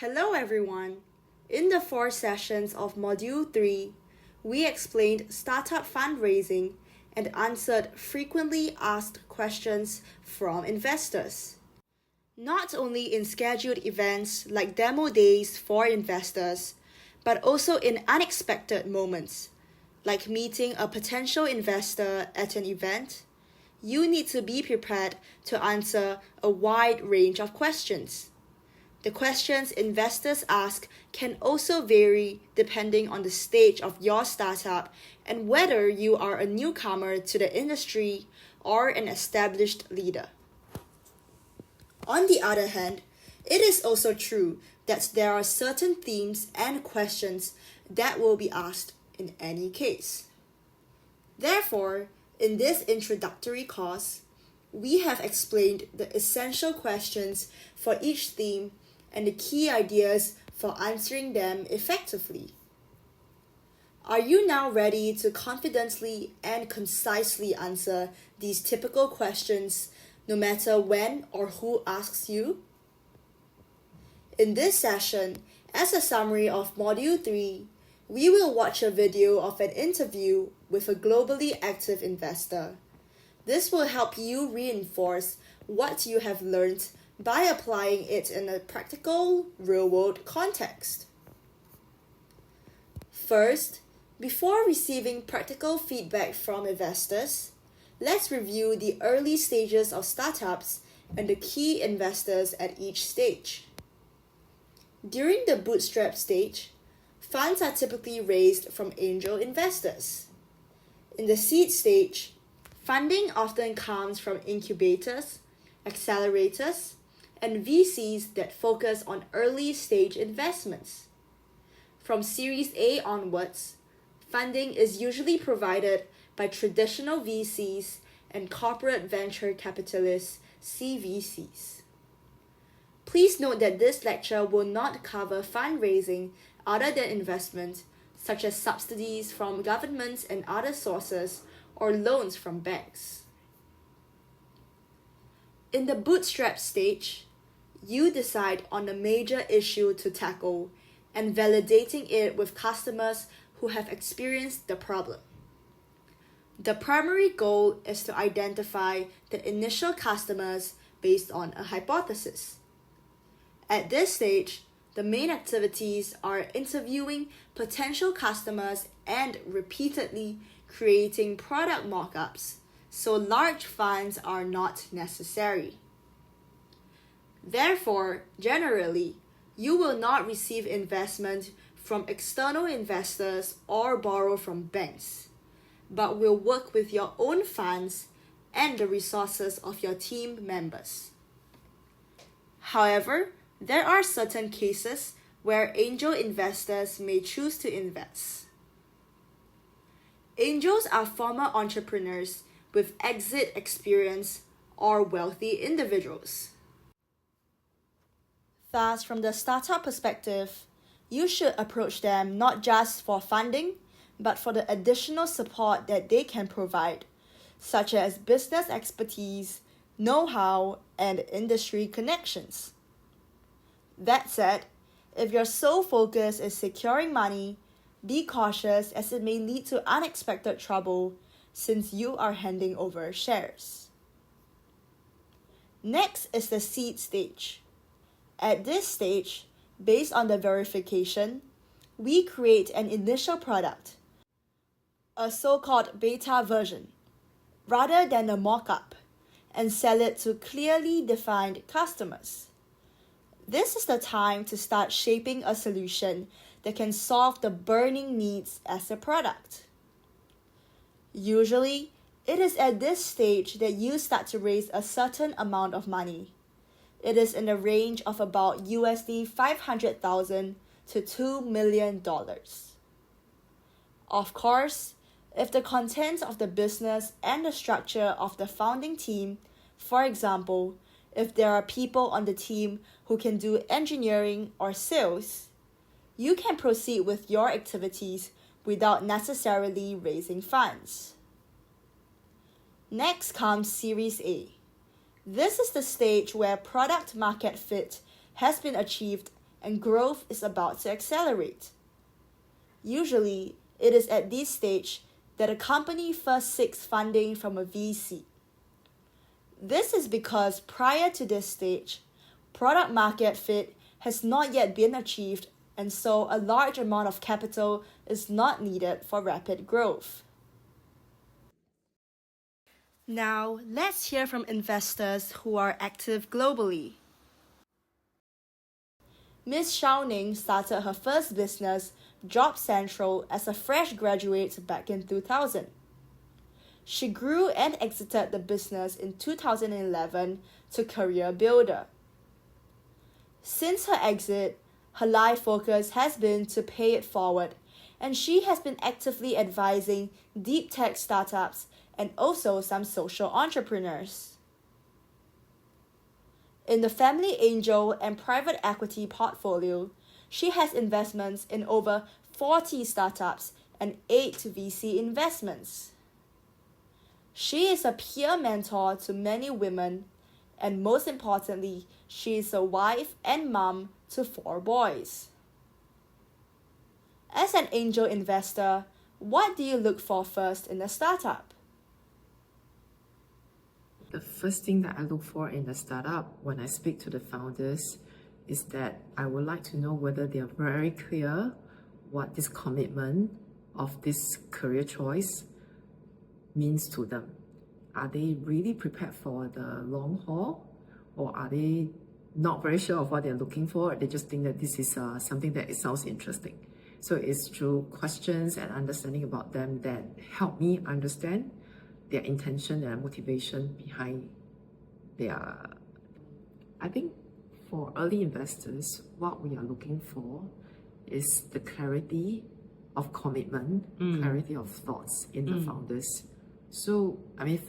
Hello everyone! In the 4 sessions of Module 3, we explained startup fundraising and answered frequently asked questions from investors. Not only in scheduled events like demo days for investors, but also in unexpected moments, like meeting a potential investor at an event, you need to be prepared to answer a wide range of questions. The questions investors ask can also vary depending on the stage of your startup and whether you are a newcomer to the industry or an established leader. On the other hand, it is also true that there are certain themes and questions that will be asked in any case. Therefore, in this introductory course, we have explained the essential questions for each theme and the key ideas for answering them effectively. Are you now ready to confidently and concisely answer these typical questions, no matter when or who asks you? In this session, as a summary of Module 3, we will watch a video of an interview with a globally active investor. This will help you reinforce what you have learned by applying it in a practical, real-world context. First, before receiving practical feedback from investors, let's review the early stages of startups and the key investors at each stage. During the bootstrap stage, funds are typically raised from angel investors. In the seed stage, funding often comes from incubators, accelerators, and VCs that focus on early stage investments. From Series A onwards, funding is usually provided by traditional VCs and corporate venture capitalists, CVCs. Please note that this lecture will not cover fundraising other than investment, such as subsidies from governments and other sources, or loans from banks. In the bootstrap stage, you decide on a major issue to tackle and validating it with customers who have experienced the problem. The primary goal is to identify the initial customers based on a hypothesis. At this stage, the main activities are interviewing potential customers and repeatedly creating product mock-ups, so large funds are not necessary. Therefore, generally, you will not receive investment from external investors or borrow from banks, but will work with your own funds and the resources of your team members. However, there are certain cases where angel investors may choose to invest. Angels are former entrepreneurs with exit experience or wealthy individuals. Thus, from the startup perspective, you should approach them not just for funding, but for the additional support that they can provide, such as business expertise, know-how, and industry connections. That said, if your sole focus is securing money, be cautious as it may lead to unexpected trouble since you are handing over shares. Next is the seed stage. At this stage, based on the verification, we create an initial product, a so-called beta version, rather than a mock-up, and sell it to clearly defined customers. This is the time to start shaping a solution that can solve the burning needs as a product. Usually, it is at this stage that you start to raise a certain amount of money. It is in the range of about $500,000 to $2 million. Of course, if the content of the business and the structure of the founding team, for example, if there are people on the team who can do engineering or sales, you can proceed with your activities without necessarily raising funds. Next comes Series A. This is the stage where product market fit has been achieved and growth is about to accelerate. Usually, it is at this stage that a company first seeks funding from a VC. This is because prior to this stage, product market fit has not yet been achieved, and so a large amount of capital is not needed for rapid growth. Now, let's hear from investors who are active globally. Ms. Shao Ning started her first business, Job Central, as a fresh graduate back in 2000. She grew and exited the business in 2011 to Career Builder. Since her exit, her life focus has been to pay it forward, and she has been actively advising deep tech startups and also some social entrepreneurs. In the family angel and private equity portfolio, she has investments in over 40 startups and 8 VC investments. She is a peer mentor to many women, and most importantly, she is a wife and mom to 4 boys. As an angel investor, what do you look for first in a startup? The first thing that I look for in a startup when I speak to the founders is that I would like to know whether they are very clear what this commitment of this career choice means to them. Are they really prepared for the long haul, or are they not very sure of what they're looking for? They just think that this is something that it sounds interesting. So it's through questions and understanding about them that help me understand their intention and motivation behind their... I think for early investors, what we are looking for is the clarity of commitment, clarity of thoughts in the founders. So, I mean, if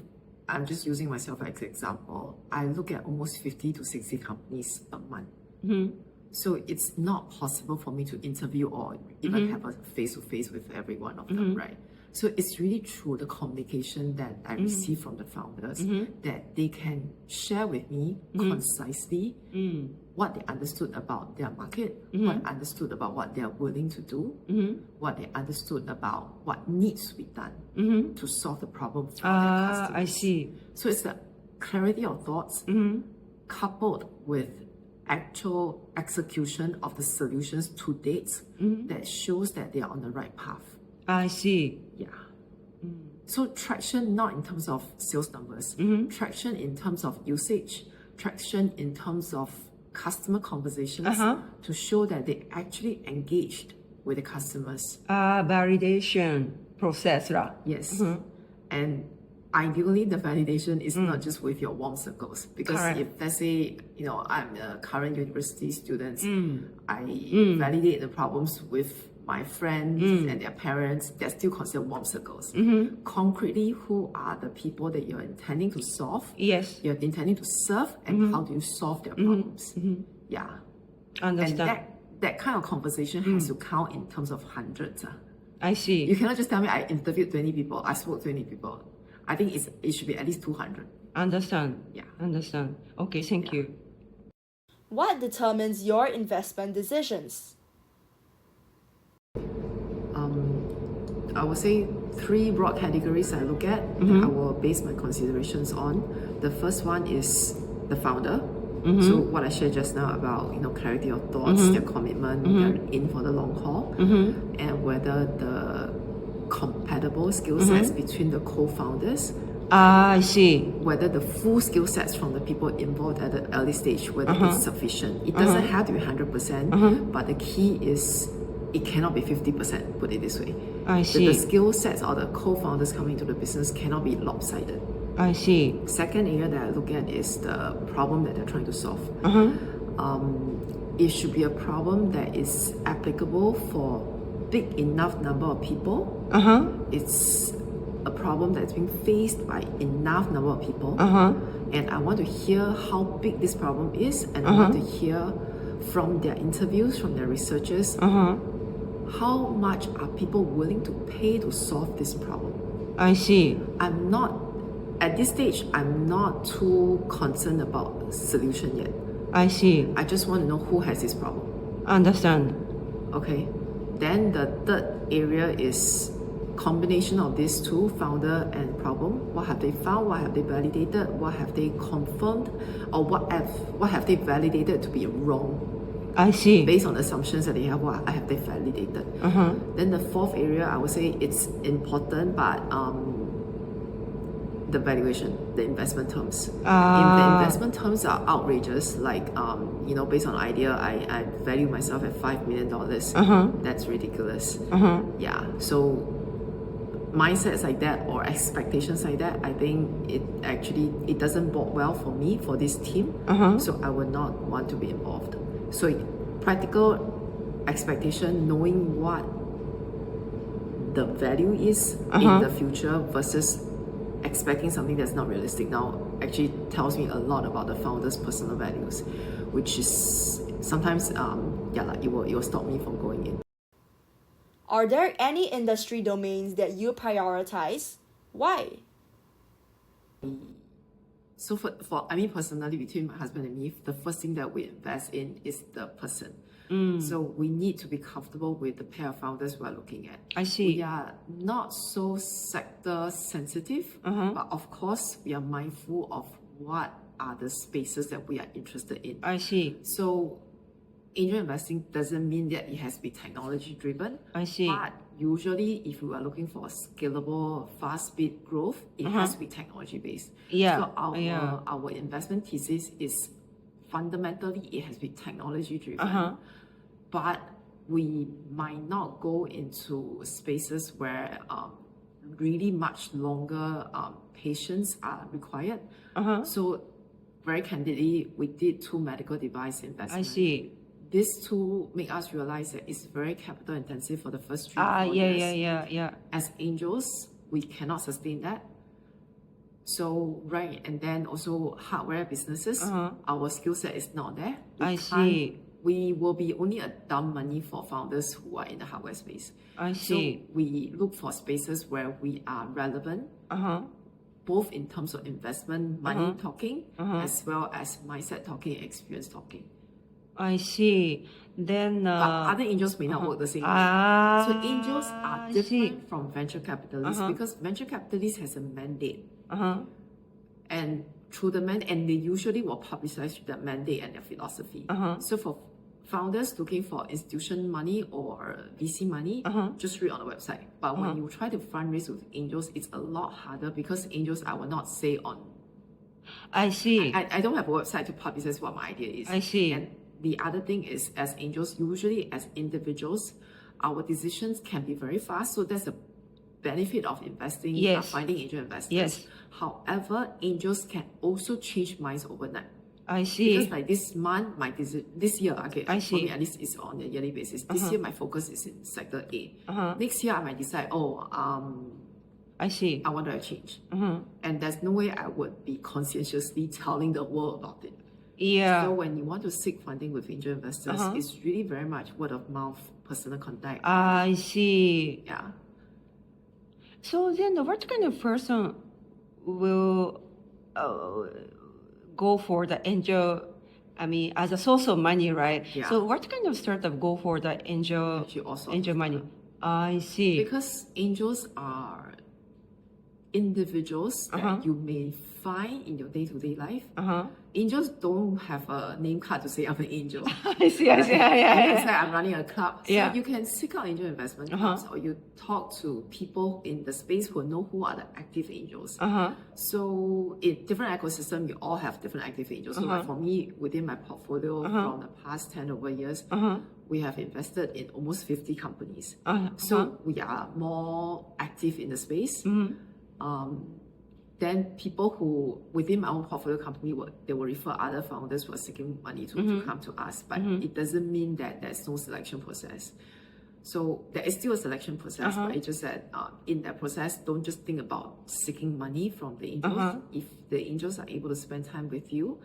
I'm just using myself as an example, I look at almost 50 to 60 companies a month. So it's not possible for me to interview or even have a face-to-face with every one of them, right? So it's really through the communication that I receive from the founders that they can share with me concisely what they understood about their market, what they understood about what they are willing to do, what they understood about what needs to be done to solve the problem for their customers. I see. So it's the clarity of thoughts coupled with actual execution of the solutions to date that shows that they are on the right path. I see. Yeah. So traction not in terms of sales numbers, traction in terms of usage, traction in terms of customer conversations to show that they actually engaged with the customers. Validation process lah. Yes. And ideally the validation is not just with your warm circles, because if let's say, you know, I'm a current university student, I validate the problems with my friends and their parents, they're still considered warm circles. Concretely, who are the people that you're intending to solve? Yes. You're intending to serve, and how do you solve their problems? Yeah. Understand. And that kind of conversation has to count in terms of hundreds. I see. You cannot just tell me I interviewed 20 people, I spoke to 20 people. I think it should be at least 200. Understand. Yeah. Understand. Okay, thank you. What determines your investment decisions? I would say 3 broad categories I look at that I will base my considerations on. The first one is the founder. So what I shared just now about, you know, clarity of thoughts, their commitment, they're in for the long haul, and whether the compatible skill sets between the co-founders, I see. whether the full skill sets from the people involved at the early stage, whether it's sufficient. It doesn't have to be 100%, but the key is it cannot be 50%, put it this way. I see. The skill sets or the co-founders coming to the business cannot be lopsided. I see. Second area that I look at is the problem that they're trying to solve. It should be a problem that is applicable for big enough number of people. It's a problem that's being faced by enough number of people. And I want to hear how big this problem is, and I want to hear from their interviews, from their researchers, how much are people willing to pay to solve this problem. I see. At this stage, I'm not too concerned about solution yet. I see. I just want to know who has this problem. Understand. Okay. Then the third area is combination of these two, founder and problem. What have they found? What have they validated? What have they confirmed? Or what have they validated to be wrong? I see. Based on assumptions that they have, what have they validated? Then the fourth area, I would say it's important, but the valuation, the investment terms. If the investment terms are outrageous, like based on idea, I value myself at $5 million. That's ridiculous. Yeah. So mindsets like that or expectations like that, I think it doesn't bode well for me, for this team. So I would not want to be involved. So practical expectation, knowing what the value is in the future versus expecting something that's not realistic now actually tells me a lot about the founder's personal values, which is sometimes it will stop me from going in. Are there any industry domains that you prioritize? Why? So for I mean personally, between my husband and me, the first thing that we invest in is the person. So we need to be comfortable with the pair of founders we're looking at. I see. We are not so sector sensitive, but of course we are mindful of what are the spaces that we are interested in. I see. So angel investing doesn't mean that it has to be technology driven. I see. But usually if you are looking for a scalable, fast speed growth, it has to be technology based. Yeah. So our investment thesis is fundamentally it has to be technology driven. But we might not go into spaces where really much longer patience are required. So very candidly, we did 2 medical device investments. I see. These two make us realize that it's very capital intensive for the first 3 to 4 years. Yeah. As angels, we cannot sustain that. So, right, and then also hardware businesses, our skill set is not there. I see. We will be only a dumb money for founders who are in the hardware space. I see. So we look for spaces where we are relevant, both in terms of investment, money talking, as well as mindset talking, experience talking. I see. Then But other angels may not work the same way. So angels are different from venture capitalists because venture capitalists has a mandate. And through the mandate, and they usually will publicize that mandate and their philosophy. So for founders looking for institution money or VC money, just read on the website. But when you try to fundraise with angels, it's a lot harder because angels, I will not say on. I see. I don't have a website to publicize what my idea is. I see. And the other thing is, as angels, usually as individuals, our decisions can be very fast. So that's the benefit of investing, finding angel investors. Yes. However, angels can also change minds overnight. I see. Because like this month, this year, okay, I for see. me at least it's on a yearly basis. This year, my focus is in sector A. Next year, I might decide, I see. I want to change. And there's no way I would be conscientiously telling the world about it. Yeah. So when you want to seek funding with angel investors, it's really very much word of mouth, personal contact. I see. Yeah. So then, what kind of person will go for the angel? I mean, as a source of money, right? Yeah. So what kind of startup go for the angel Actually, also angel money? I see. Because angels are individuals that you may find in your day-to-day life. Angels don't have a name card to say I'm an angel. I see. It's like I'm running a club. So Yeah. you can seek out angel investment clubs or you talk to people in the space who know who are the active angels. So in different ecosystem, you all have different active angels. So like for me, within my portfolio from the past 10 over years, we have invested in almost 50 companies. So we are more active in the space. Then people who, within my own portfolio company, they will refer other founders who are seeking money to come to us. But it doesn't mean that there's no selection process. So there is still a selection process, but it's just that in that process, don't just think about seeking money from the angels. If the angels are able to spend time with you,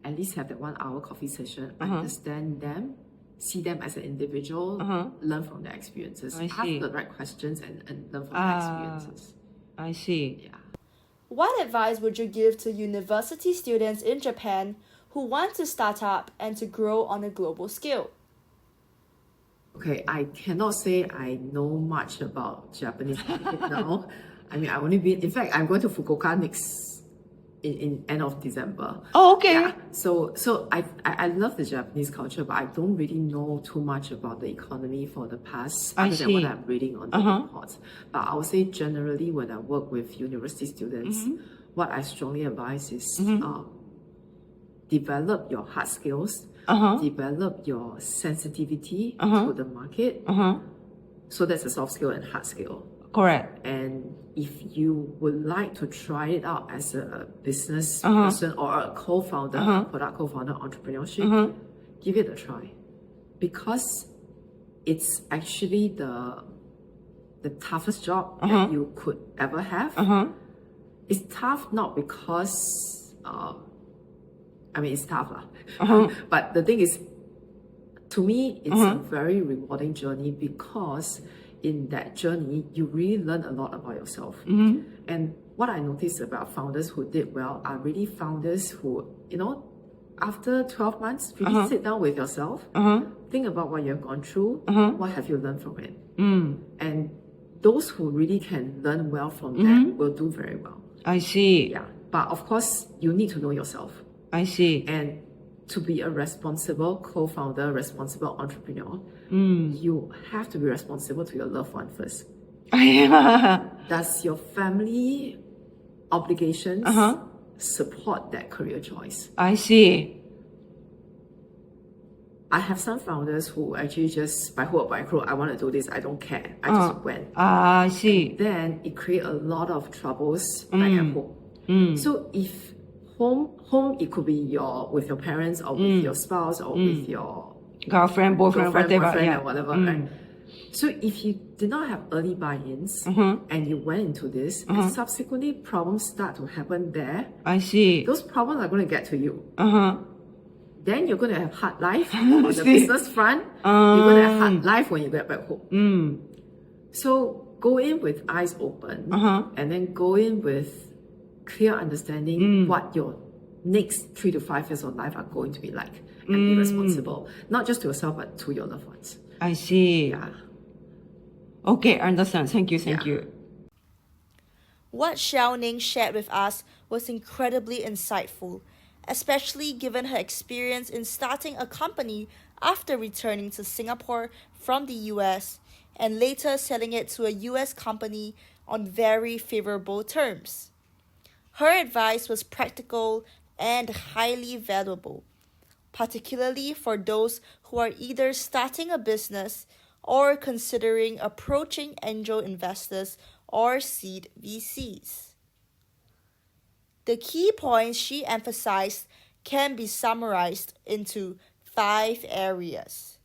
at least have that 1 hour coffee session, understand them, see them as an individual, learn from their experiences, ask the right questions and learn from their experiences. I see. Yeah. What advice would you give to university students in Japan who want to start up and to grow on a global scale? Okay, I cannot say I know much about Japanese market now. I mean, in fact, I'm going to Fukuoka in end of December. Oh, okay. Yeah. So I love the Japanese culture, but I don't really know too much about the economy for the past, other than what I'm reading on the reports. But I would say generally when I work with university students, what I strongly advise is develop your hard skills, develop your sensitivity to the market. So that's a soft skill and hard skill. Correct. And if you would like to try it out as a business person or a co-founder, product co-founder, entrepreneurship, give it a try. Because it's actually the toughest job that you could ever have. It's tough not because, it's tough. But the thing is, to me, it's a very rewarding journey because in that journey, you really learn a lot about yourself. And what I noticed about founders who did well are really founders who, after 12 months, really sit down with yourself, think about what you've gone through, what have you learned from it. And those who really can learn well from that will do very well. I see. Yeah. But of course, you need to know yourself. I see. And to be a responsible co-founder, responsible entrepreneur, you have to be responsible to your loved one first. Does your family obligations support that career choice? I see. I have some founders who actually just, by hook or by crook, I want to do this, I don't care. I just went. I see. And then it creates a lot of troubles back at home. So if home, it could be with your parents or with your spouse or with your girlfriend, boyfriend, whatever. Or whatever, right? So if you did not have early buy-ins and you went into this, and subsequently problems start to happen there, I see. those problems are going to get to you. Then you're going to have hard life on the business front. You're going to have hard life when you get back home. So go in with eyes open and then go in with clear understanding what your next 3 to 5 years of life are going to be like, and be responsible, not just to yourself, but to your loved ones. I see. Yeah. Okay, I understand. Thank you. What Xiaoning shared with us was incredibly insightful, especially given her experience in starting a company after returning to Singapore from the US and later selling it to a US company on very favorable terms. Her advice was practical and highly valuable, particularly for those who are either starting a business or considering approaching angel investors or seed VCs. The key points she emphasized can be summarized into 5 areas: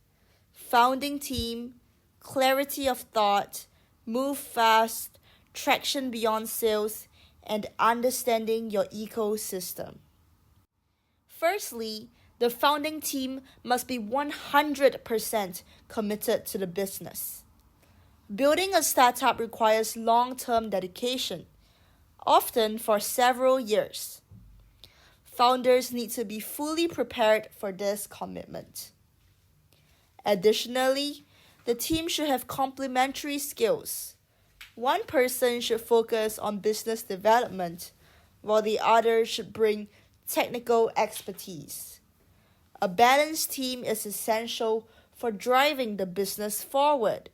founding team, clarity of thought, move fast, traction beyond sales, and understanding your ecosystem. Firstly, the founding team must be 100% committed to the business. Building a startup requires long-term dedication, often for several years. Founders need to be fully prepared for this commitment. Additionally, the team should have complementary skills. One person should focus on business development, while the other should bring technical expertise. A balanced team is essential for driving the business forward.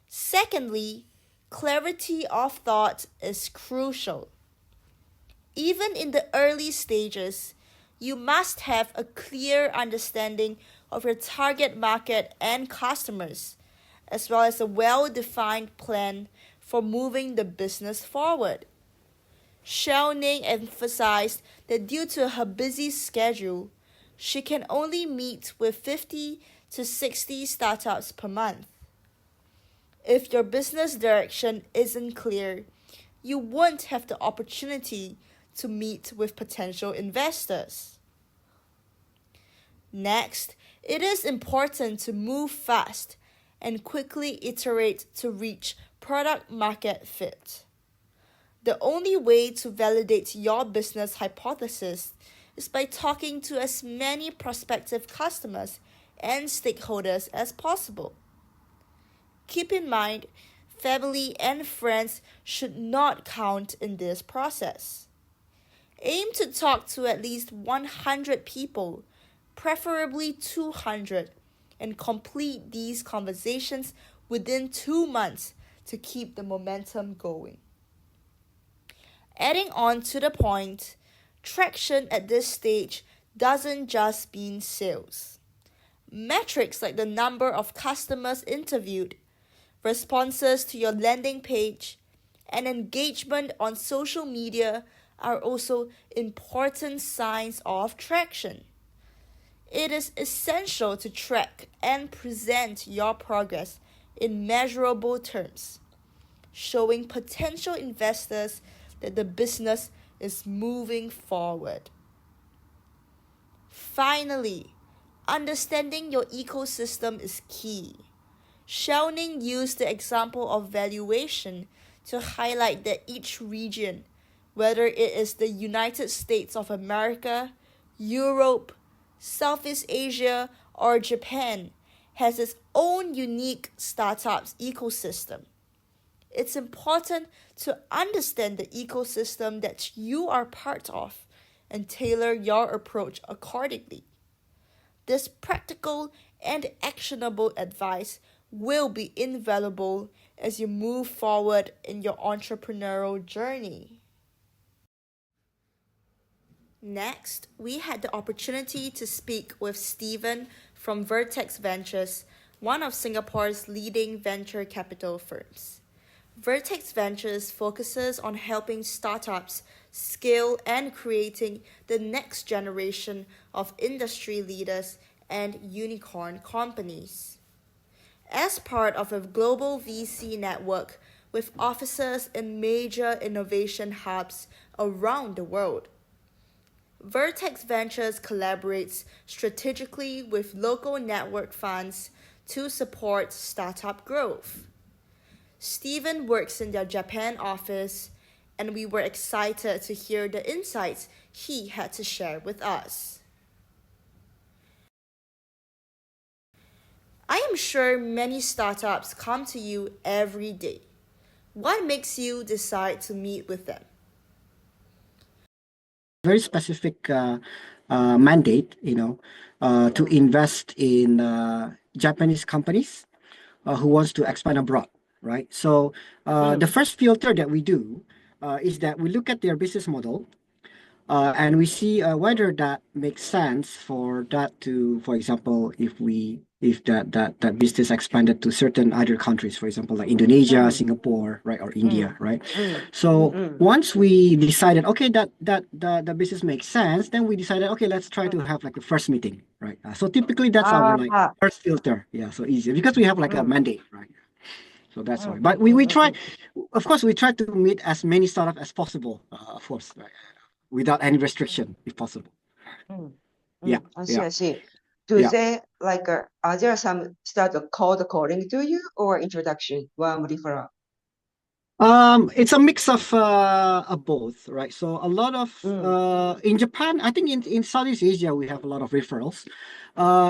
Secondly, clarity of thought is crucial. Even in the early stages, you must have a clear understanding of your target market and customers, as well as a well-defined plan for moving the business forward. Xiaoning emphasized that due to her busy schedule, she can only meet with 50 to 60 startups per month. If your business direction isn't clear, you won't have the opportunity to meet with potential investors. Next, it is important to move fast and quickly iterate to reach product market fit. The only way to validate your business hypothesis is by talking to as many prospective customers and stakeholders as possible. Keep in mind, family and friends should not count in this process. Aim to talk to at least 100 people, preferably 200, and complete these conversations within 2 months to keep the momentum going. Adding on to the point, traction at this stage doesn't just mean sales. Metrics like the number of customers interviewed, responses to your landing page, and engagement on social media are also important signs of traction. It is essential to track and present your progress in measurable terms, showing potential investors that the business is moving forward. Finally, understanding your ecosystem is key. Zhang used the example of valuation to highlight that each region, whether it is the United States of America, Europe, Southeast Asia, or Japan, has its own unique startups ecosystem. It's important to understand the ecosystem that you are part of and tailor your approach accordingly. This practical and actionable advice will be invaluable as you move forward in your entrepreneurial journey. Next, we had the opportunity to speak with Stephen from Vertex Ventures, one of Singapore's leading venture capital firms. Vertex Ventures focuses on helping startups scale and creating the next generation of industry leaders and unicorn companies. As part of a global VC network with offices in major innovation hubs around the world, Vertex Ventures collaborates strategically with local network funds to support startup growth. Stephen works in their Japan office, and we were excited to hear the insights he had to share with us. I am sure many startups come to you every day. What makes you decide to meet with them? Very specific mandate, to invest in Japanese companies who wants to expand abroad, right? So the first filter that we do is that we look at their business model and we see whether that makes sense for that to, for example, if that business expanded to certain other countries, for example, like Indonesia, Singapore, right, or India, right? So once we decided, okay, that the business makes sense, then we decided, okay, let's try to have like a first meeting, right? So typically that's our like first filter, yeah, so easy because we have like a mandate, right? So that's why. But we try, of course, we try to meet as many startups as possible, of course, right? Without any restriction, if possible. Yeah. I see. Do they like, are there some startup cold calling to you or introduction, one referral? It's a mix of both, right? So a lot of in Japan, I think in Southeast Asia we have a lot of referrals.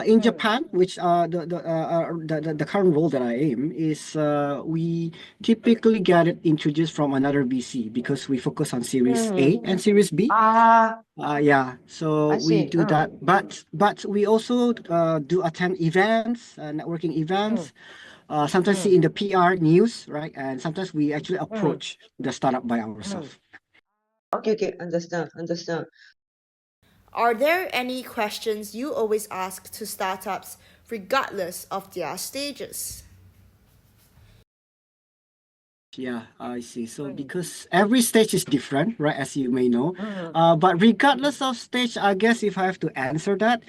In Japan, which the current role that I am is, we typically get it introduced from another VC because we focus on Series A and Series B. Yeah, so we do that, but we also do attend events, networking events. Sometimes see in the PR news, right? And sometimes we actually approach the startup by ourselves. Okay, understand. Are there any questions you always ask to startups regardless of their stages? Yeah, I see. So because every stage is different, right, as you may know. But regardless of stage, I guess if I have to answer that,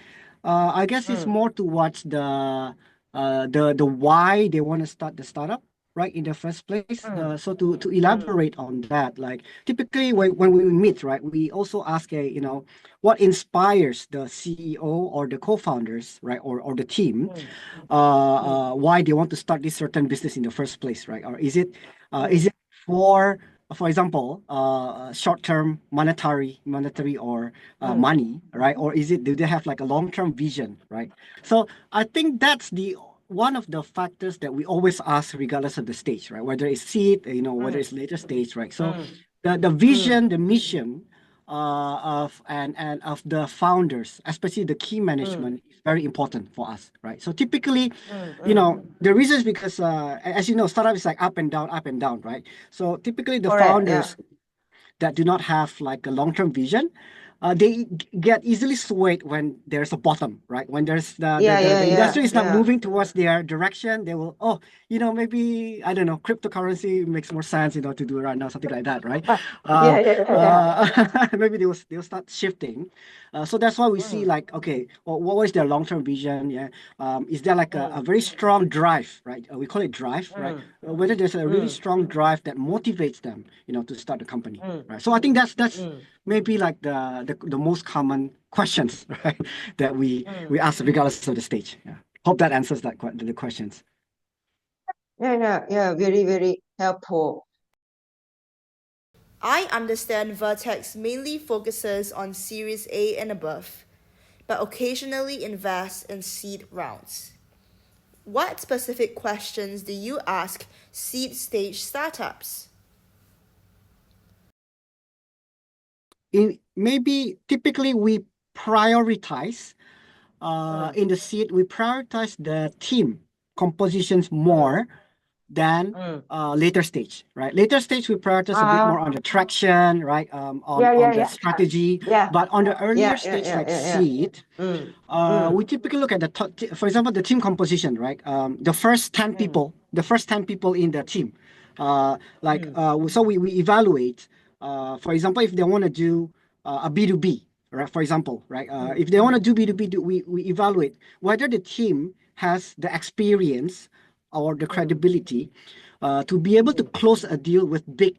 I guess it's more towards the why they want to start the startup, right, in the first place. So to elaborate on that, like typically when we meet, right, we also ask what inspires the CEO or the co-founders, right, or the team, why they want to start this certain business in the first place, right? Or is it for for example, short-term monetary or money, right? Or do they have like a long-term vision, right? So I think that's one of the factors that we always ask regardless of the stage, right? Whether it's seed, whether it's later stage, right? So the vision, the mission of the founders, especially the key management, is very important for us, right? So typically, the reason is because as you know, startup is like up and down, right? So typically the founders that do not have like a long-term vision, they get easily swayed when there's a bottom, right? When there's the industry is not moving towards their direction, they will, maybe, I don't know, cryptocurrency makes more sense, to do right now, something like that, right? Maybe they'll start shifting. So that's why we see like, okay, what is their long-term vision? Yeah. Is there like a very strong drive, right? We call it drive, right? Whether there's a really strong drive that motivates them, to start the company, right? So I think that's maybe like the most common questions, right, that we ask regardless of the stage. Yeah. Hope that answers the questions. Yeah, very, very helpful. I understand Vertex mainly focuses on Series A and above, but occasionally invests in seed rounds. What specific questions do you ask seed stage startups? Maybe typically we prioritize in the seed, we prioritize the team compositions more than later stage, right? Later stage we prioritize a bit more on the traction, right? On the strategy. But on the earlier stage like seed, we typically look at for example, the team composition, right? The first 10 people in the team, so we evaluate. For example, if they want to do a B2B, right? For example, right? If they want to do B2B, we evaluate whether the team has the experience or the credibility to be able to close a deal with big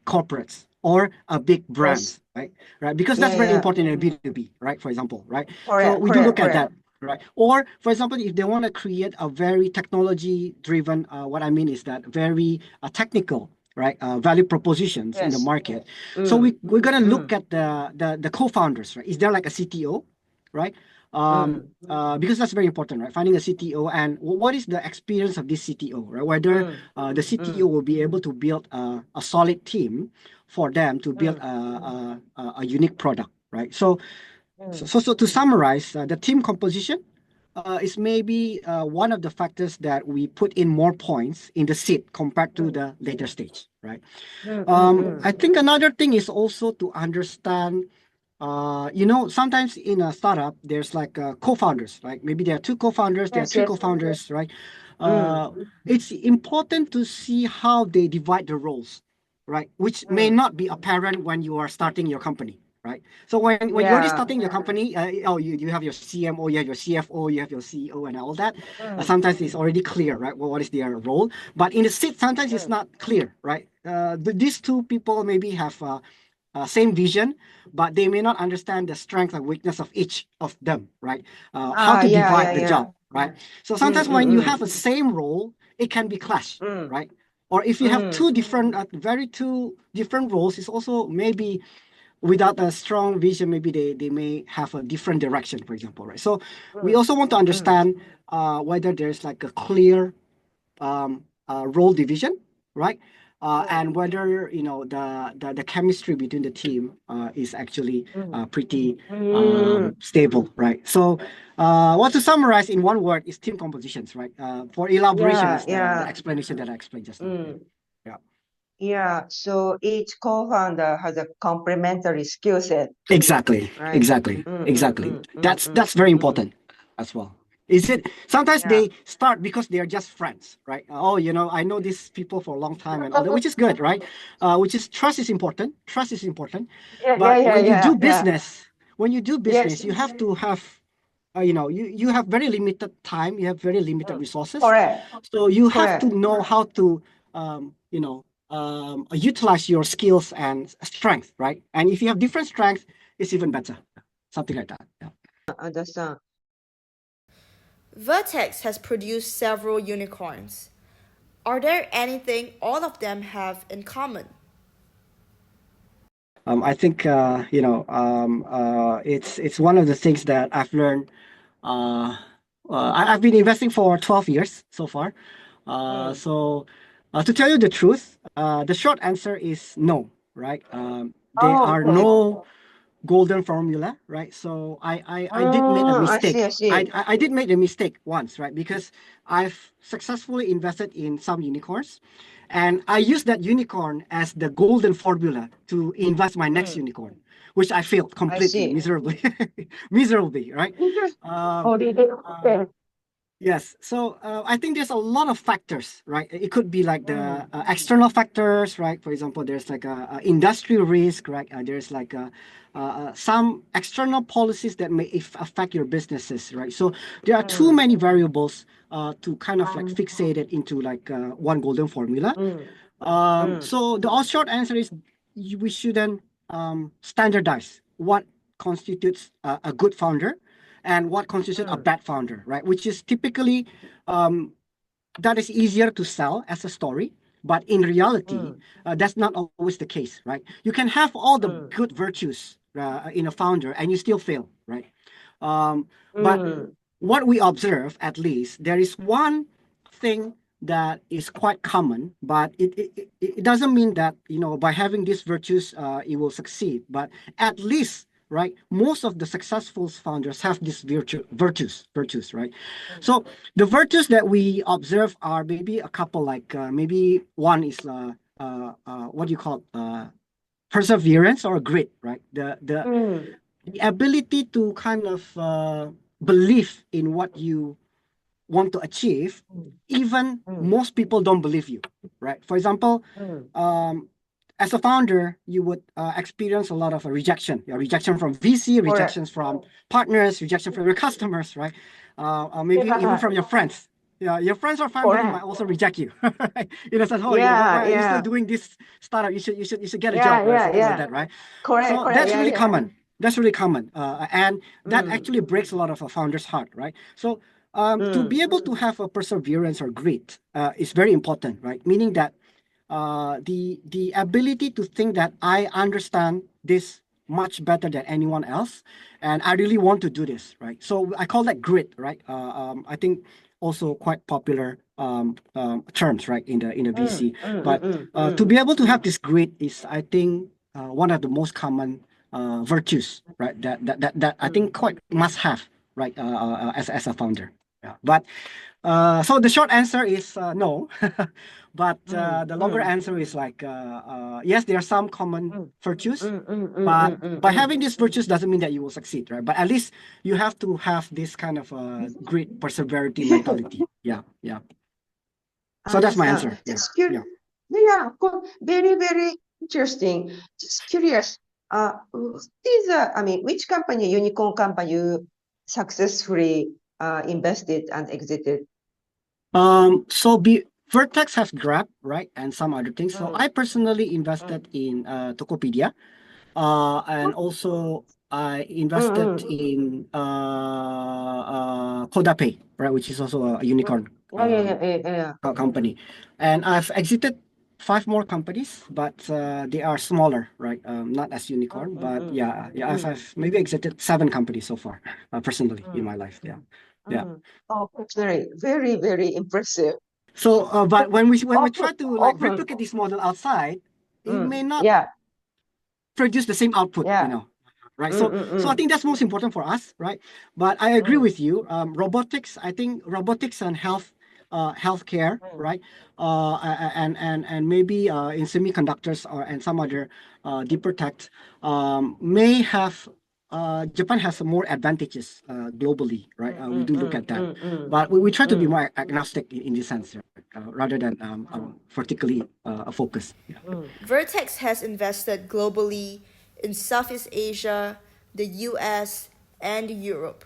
corporates or a big brands, right? Because that's very important in a B2B, right? For example, right? So we do look at that. Right. Or, for example, if they want to create a very technology-driven, what I mean is that very technical, right, value propositions in the market. So we're gonna look at the co-founders, right? Is there like a CTO, right? Because that's very important, right? Finding a CTO and what is the experience of this CTO, right? Whether the CTO will be able to build a solid team for them to build a unique product, right? So to summarize, the team composition is maybe one of the factors that we put in more points in the seed compared to the later stage, right? I think another thing is also to understand, sometimes in a startup, there's like co-founders, like maybe there are two co-founders, there are three co-founders, right? It's important to see how they divide the roles, right? Which may not be apparent when you are starting your company. Right. So when you're already starting your company, you have your CMO, you have your CFO, you have your CEO, and all that. Sometimes it's already clear, right? Well, what is their role? But in the seed, sometimes it's not clear, right? These two people maybe have same vision, but they may not understand the strength and weakness of each of them, right? How to divide the job, right? So sometimes when you have a same role, it can be clash, right? Or if you have two different roles, it's also maybe without a strong vision, maybe they may have a different direction, for example, right? So we also want to understand whether there's like a clear role division, right? And whether the chemistry between the team is actually pretty stable, right? So what to summarize in one word is team compositions, right? For elaboration is the explanation that I explained just now. Yeah, so each co-founder has a complementary skill set. Exactly. That's very important as well. Sometimes they start because they are just friends, right? I know these people for a long time and all that, which is good, right? Trust is important. But when you do business, you have to have you have very limited time, you have very limited resources. Correct. So you have to know how to utilize your skills and strength, right? And if you have different strengths, it's even better. Something like that. Yeah. Understand. Vertex has produced several unicorns. Are there anything all of them have in common? I think it's one of the things that I've learned. I've been investing for 12 years so far. So to tell you the truth, the short answer is no, right? There Oh, are okay. no golden formula, right? So I did make a I see, mistake. I see. I did make a mistake once, right? Because I've successfully invested in some unicorns, and I used that unicorn as the golden formula to invest my next unicorn, which I failed I completely, see. miserably, miserably, right? Oh, did it? Okay. Yes. So I think there's a lot of factors, right? It could be like the external factors, right? For example, there's like a industrial risk, right? There's like some external policies that may affect your businesses, right? So there are too many variables to kind of like fixate it into like one golden formula. So the all short answer is we shouldn't standardize what constitutes a good founder and what constitutes a bad founder, right? Which is typically that is easier to sell as a story, but in reality, that's not always the case, right? You can have all the good virtues in a founder and you still fail, right? But what we observe, at least, there is one thing that is quite common, but it doesn't mean that by having these virtues it will succeed. But at least, right, most of the successful founders have these virtues, right? So the virtues that we observe are maybe a couple, like maybe one is what do you call perseverance or grit, right? The ability to kind of believe in what you want to achieve, even most people don't believe you, right? For example, as a founder, you would experience a lot of rejection. Rejection from VC, rejections from partners, rejection from your customers, right? Maybe even from your friends. Yeah, your friends or family might also reject you. In a sense, why are you still doing this startup? You should get a job or something like that, right? So that's really common. That's really common, and that actually breaks a lot of a founder's heart, right? So to be able to have a perseverance or grit is very important, right? Meaning that the ability to think that I understand this much better than anyone else, and I really want to do this, right? So I call that grit, right? I think also quite popular terms, right, in the VC. But to be able to have this grit is, I think, one of the most common virtues, right? That I think quite must have, right, as a founder. Yeah. But so the short answer is no. But the longer answer is like yes, there are some common virtues, but by having these virtues doesn't mean that you will succeed, right? But at least you have to have this kind of great perseverance mentality. Yeah. So that's my answer. Just Yeah. curious. Yeah, very, very interesting. Just curious. Which company, unicorn company, you successfully invested and exited? Vertex has Grab, right, and some other things. So I personally invested in Tokopedia, and also I invested in KodaPay, right, which is also a unicorn company, and I've exited 5 more companies, but they are smaller, right? Not as unicorn, but I've maybe exited 7 companies so far, personally in my life. Yeah. Oh, that's very, very, very impressive. So, but when we try to like Often. replicate this model outside, it may not Yeah. produce the same output, right? So I think that's most important for us, right? But I agree with you. Robotics, I think robotics and healthcare, right? And maybe in semiconductors and some other deeper tech, may have. Japan has more advantages globally, right? We do look at that, but we try to be more agnostic in this sense, rather than vertically focused. Yeah. Vertex has invested globally in Southeast Asia, the US, and Europe.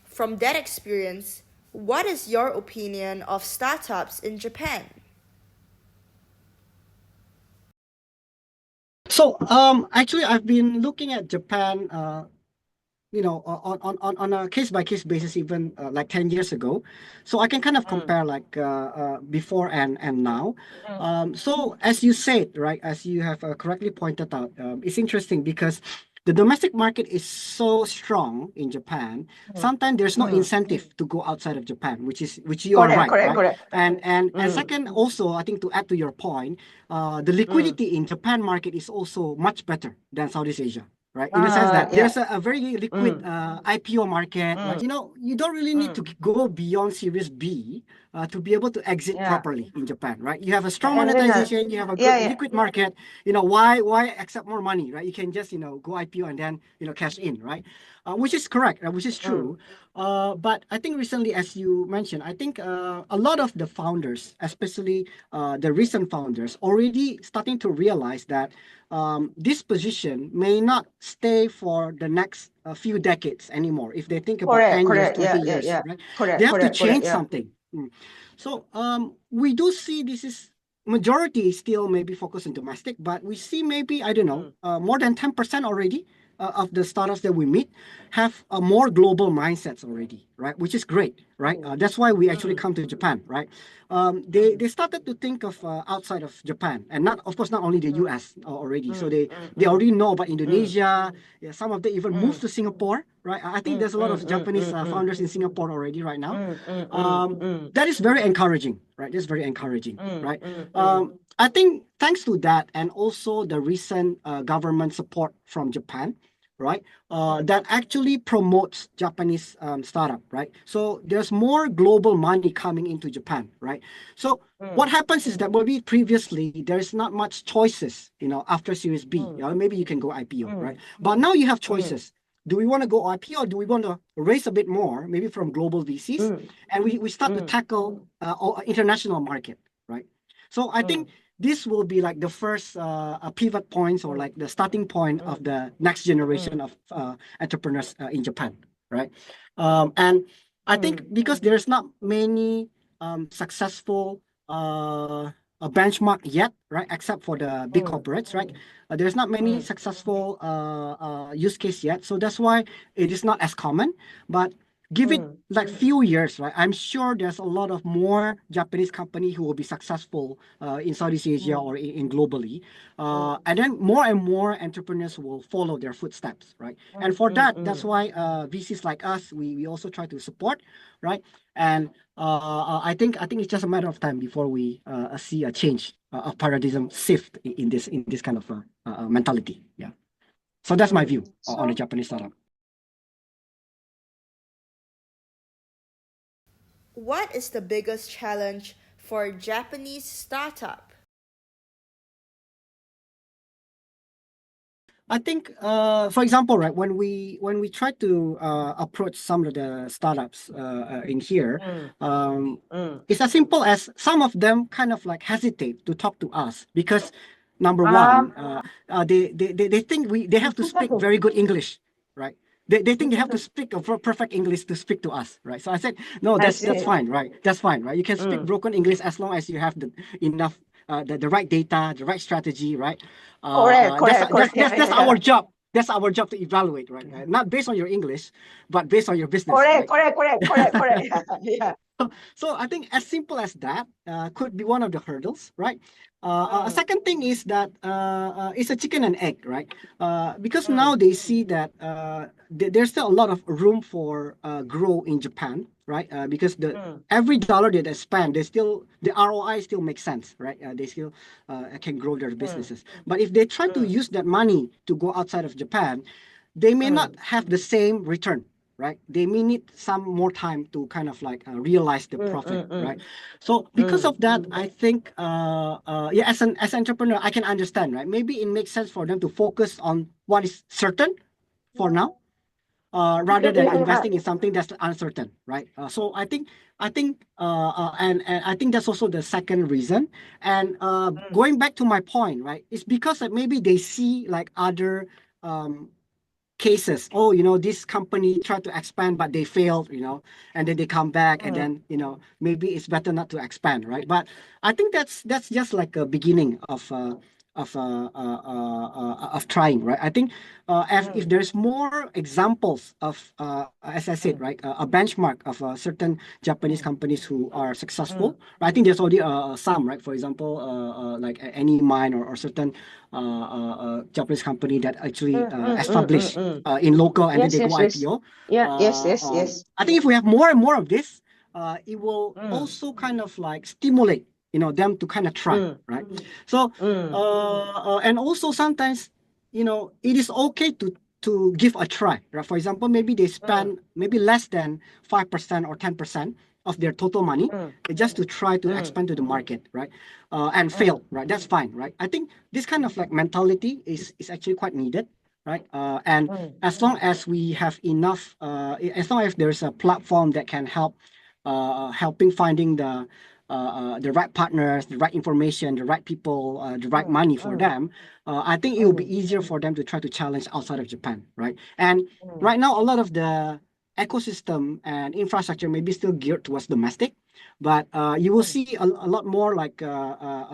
From that experience, what is your opinion of startups in Japan? So actually I've been looking at Japan on a case-by-case basis, even like 10 years ago. So I can kind of compare like before and now. So as you said, right, as you have correctly pointed out, it's interesting because the domestic market is so strong in Japan. Sometimes there's no incentive to go outside of Japan, which you are right, right? Correct. And second, also, I think to add to your point, the liquidity in Japan market is also much better than Southeast Asia. Right, in the sense that there's a very liquid IPO market. Like, you don't really need to go beyond Series B to be able to exit properly in Japan, right? You have a strong monetization, you have a good liquid market. Why accept more money, right? You can just go IPO and then cash in, right? Which is correct, which is true. But I think recently, as you mentioned, I think a lot of the founders, especially the recent founders, already starting to realize that this position may not stay for the next few decades anymore. If they think about 10 years, 20 years, right? They have to change something. So we do see this is majority still maybe focused on domestic, but we see maybe, I don't know, more than 10% already of the startups that we meet have a more global mindsets already, right? Which is great, right? That's why we actually come to Japan, right? They started to think of outside of Japan, and of course not only the US already. So they already know about Indonesia. Yeah, some of them even moved to Singapore, right? I think there's a lot of Japanese founders in Singapore already right now. That is very encouraging, right? That's very encouraging, right? I think thanks to that and also the recent government support from Japan, right? That actually promotes Japanese startup, right? So there's more global money coming into Japan, right? So what happens is that maybe previously there's not much choices, after Series B. Maybe you can go IPO, right? But now you have choices. Do we want to go IPO or do we want to raise a bit more, maybe from global VCs? And we start to tackle international market, right? So I think this will be like the first pivot points or like the starting point of the next generation of entrepreneurs in Japan, right? And I think because there's not many successful benchmark yet, right? Except for the big corporates, right? There's not many successful use case yet. So that's why it is not as common. But give it like few years, right? I'm sure there's a lot of more Japanese company who will be successful in Southeast Asia or in globally. And then more and more entrepreneurs will follow their footsteps, right? And for that, that's why VCs like us, we also try to support, right? And I think it's just a matter of time before we see a change, a paradigm shift in this kind of mentality. Yeah. So that's my view on the Japanese startup. What is the biggest challenge for Japanese startup? I think, for example, right, when we try to approach some of the startups in here, it's as simple as some of them kind of like hesitate to talk to us because number one, they think they have to speak very good English, right? They think they have to speak a perfect English to speak to us, right? So I said, no, that's fine, right? That's fine, right? You can speak broken English as long as you have enough the right data, the right strategy, right? Correct. That's our job. That's our job to evaluate, right? Not based on your English, but based on your business. Correct. Yeah. So I think as simple as that could be one of the hurdles, right? A second thing is that it's a chicken and egg, right? Because now they see that there's still a lot of room for grow in Japan, right? Because every dollar that they spend, the ROI still makes sense, right? They still can grow their businesses. But if they try to use that money to go outside of Japan, they may not have the same return, right? They may need some more time to kind of like realize the profit, right? So because of that, I think, as an entrepreneur, I can understand, right? Maybe it makes sense for them to focus on what is certain for now, rather than investing in something that's uncertain, right? So I think, and I think that's also the second reason. And going back to my point, right? It's because that maybe they see like other cases. Oh, this company tried to expand, but they failed, and then they come back and then, maybe it's better not to expand, right? But I think that's just like a beginning of of trying, right? I think if there's more examples of, as I said, right, a benchmark of certain Japanese companies who are successful, right? I think there's already some, right? For example, like any mine or certain Japanese company that actually established in local and then they go IPO. Yes. I think if we have more and more of this, it will also kind of like stimulate them to kind of try, right? So and also sometimes it is okay to give a try, right? For example, maybe they spend maybe less than 5% or 10% of their total money just to try to expand to the market, right? And fail, right? That's fine, right? I think this kind of like mentality is actually quite needed, right? And as long as we have enough, as long as there's a platform that can help helping finding the right partners, the right information, the right people, the right money for them, I think it will be easier for them to try to challenge outside of Japan, right? And right now, a lot of the ecosystem and infrastructure may be still geared towards domestic, but you will see a lot more like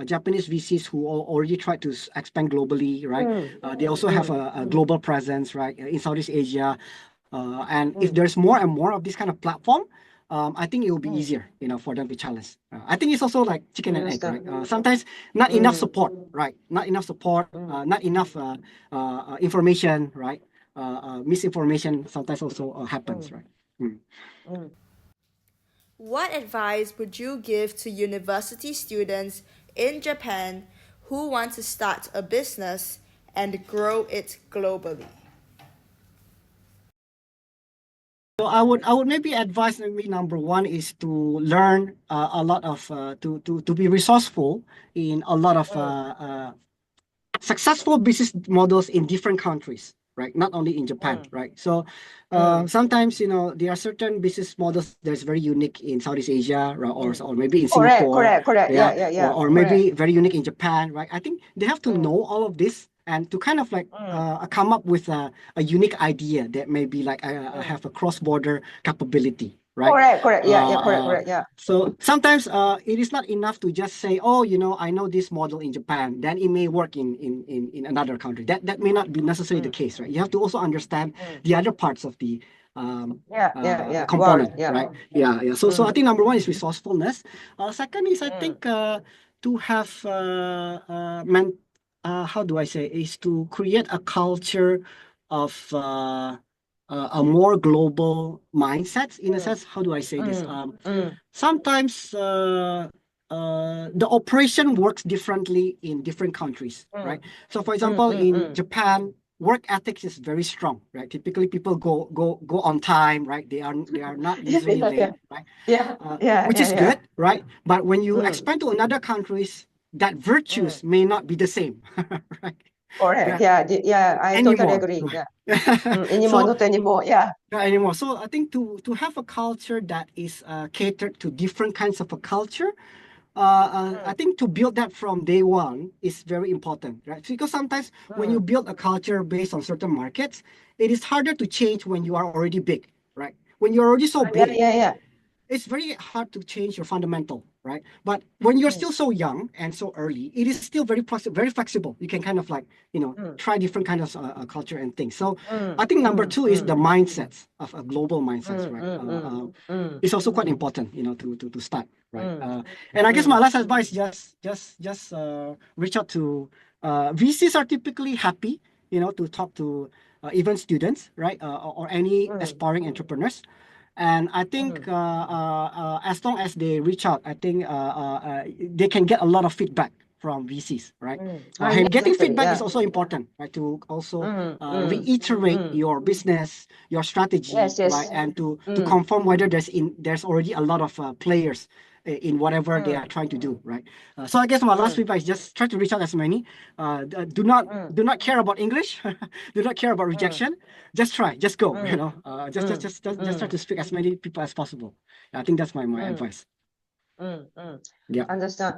Japanese VCs who already tried to expand globally, right? They also have a global presence, right, in Southeast Asia. And if there's more and more of this kind of platform, I think it will be easier, for them to challenge. I think it's also like chicken and egg, right? Sometimes not enough support, right? Not enough support, not enough information, right? Misinformation sometimes also happens, right? What advice would you give to university students in Japan who want to start a business and grow it globally? So I would maybe advise maybe number one is to learn a lot of to be resourceful in a lot of successful business models in different countries, right? Not only in Japan, right? So sometimes there are certain business models that's very unique in Southeast Asia, right? or maybe in Singapore, correct. Yeah. or maybe very unique in Japan, right? I think they have to know all of this and to kind of like come up with a unique idea that maybe like have a cross-border capability, right? Correct. Yeah, correct. Yeah. So sometimes it is not enough to just say, oh, I know this model in Japan, then it may work in another country. That may not be necessarily the case, right? You have to also understand the other parts of the component, right? Yeah. So I think number one is resourcefulness. Second is I think to have how do I say, is to create a culture of a more global mindset, in a sense. How do I say this? Sometimes the operation works differently in different countries, right? So for example, in Japan, work ethics is very strong, right? Typically people go on time, right? They are not usually late, right? Which is good, right? But when you expand to another countries, that virtues may not be the same, right? Correct. Yeah. I totally agree. Right? Anymore, not anymore. Yeah. Not anymore. So I think to have a culture that is catered to different kinds of a culture, I think to build that from day one is very important, right? Because sometimes when you build a culture based on certain markets, it is harder to change when you are already big, right? When you're already so big, it's very hard to change your fundamental, right? But when you're still so young and so early, it is still very flexible. You can kind of like, try different kinds of culture and things. So I think number two is the mindsets of a global mindset, right? It's also quite important, to start, right? And I guess my last advice, just reach out to VCs are typically happy, to talk to even students, right? Or any aspiring entrepreneurs. And I think as long as they reach out, I think they can get a lot of feedback from VCs, right? And getting feedback is also important, right? To also reiterate your business, your strategy, right? And to confirm whether there's already a lot of players in whatever they are trying to do, right? So I guess my last feedback is just try to reach out as many. Do not care about English. Do not care about rejection. Just try. Just go. Just try to speak as many people as possible. I think that's my advice. Yeah. Understand.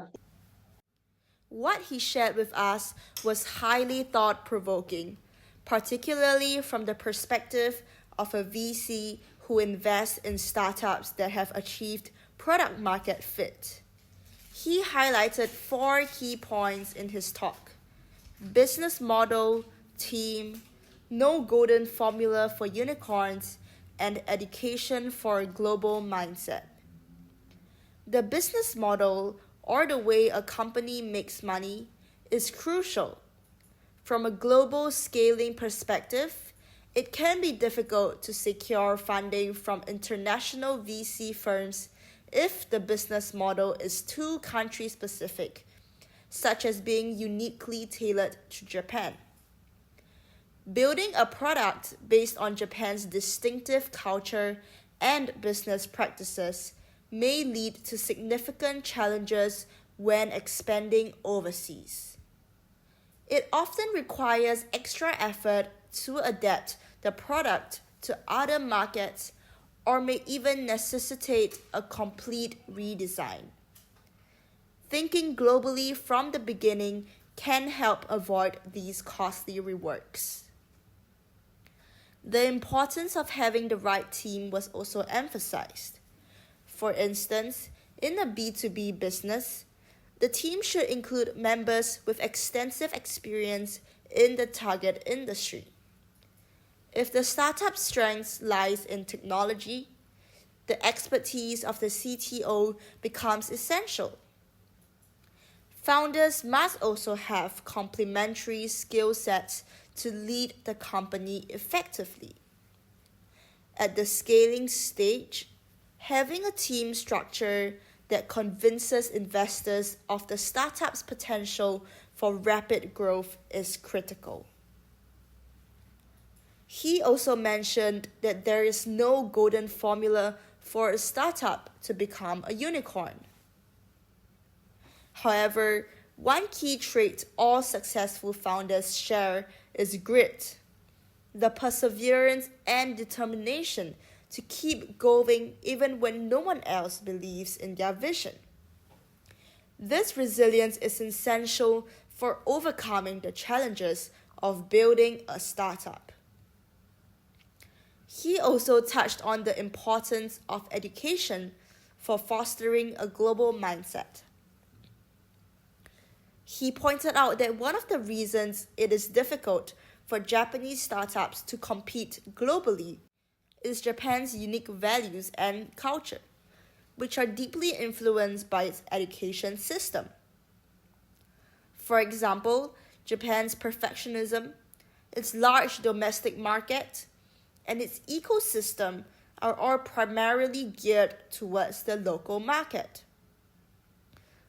What he shared with us was highly thought-provoking, particularly from the perspective of a VC who invests in startups that have achieved product market fit. He highlighted 4 key points in his talk. business model, team, no golden formula for unicorns, and education for a global mindset. The business model, or the way a company makes money, is crucial. From a global scaling perspective, it can be difficult to secure funding from international VC firms if the business model is too country-specific, such as being uniquely tailored to Japan. Building a product based on Japan's distinctive culture and business practices may lead to significant challenges when expanding overseas. It often requires extra effort to adapt the product to other markets or may even necessitate a complete redesign. Thinking globally from the beginning can help avoid these costly reworks. The importance of having the right team was also emphasized. For instance, in a B2B business, the team should include members with extensive experience in the target industry. If the startup's strength lies in technology, the expertise of the CTO becomes essential. Founders must also have complementary skill sets to lead the company effectively. At the scaling stage, having a team structure that convinces investors of the startup's potential for rapid growth is critical. He also mentioned that there is no golden formula for a startup to become a unicorn. However, one key trait all successful founders share is grit, the perseverance and determination to keep going even when no one else believes in their vision. This resilience is essential for overcoming the challenges of building a startup. He also touched on the importance of education for fostering a global mindset. He pointed out that one of the reasons it is difficult for Japanese startups to compete globally is Japan's unique values and culture, which are deeply influenced by its education system. For example, Japan's perfectionism, its large domestic market, and its ecosystem are all primarily geared towards the local market.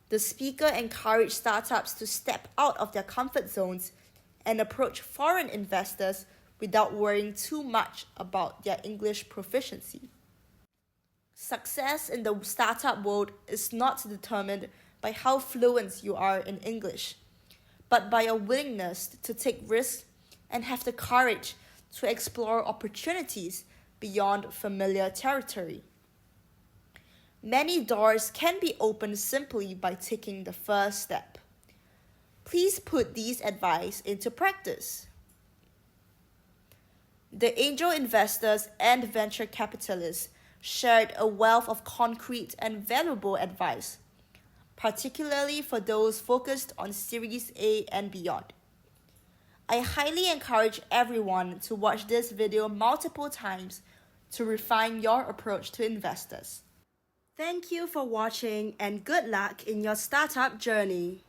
The speaker encouraged startups to step out of their comfort zones and approach foreign investors without worrying too much about their English proficiency. Success in the startup world is not determined by how fluent you are in English, but by your willingness to take risks and have the courage to explore opportunities beyond familiar territory. Many doors can be opened simply by taking the first step. Please put these advice into practice. The angel investors and venture capitalists shared a wealth of concrete and valuable advice, particularly for those focused on Series A and beyond. I highly encourage everyone to watch this video multiple times to refine your approach to investors. Thank you for watching and good luck in your startup journey.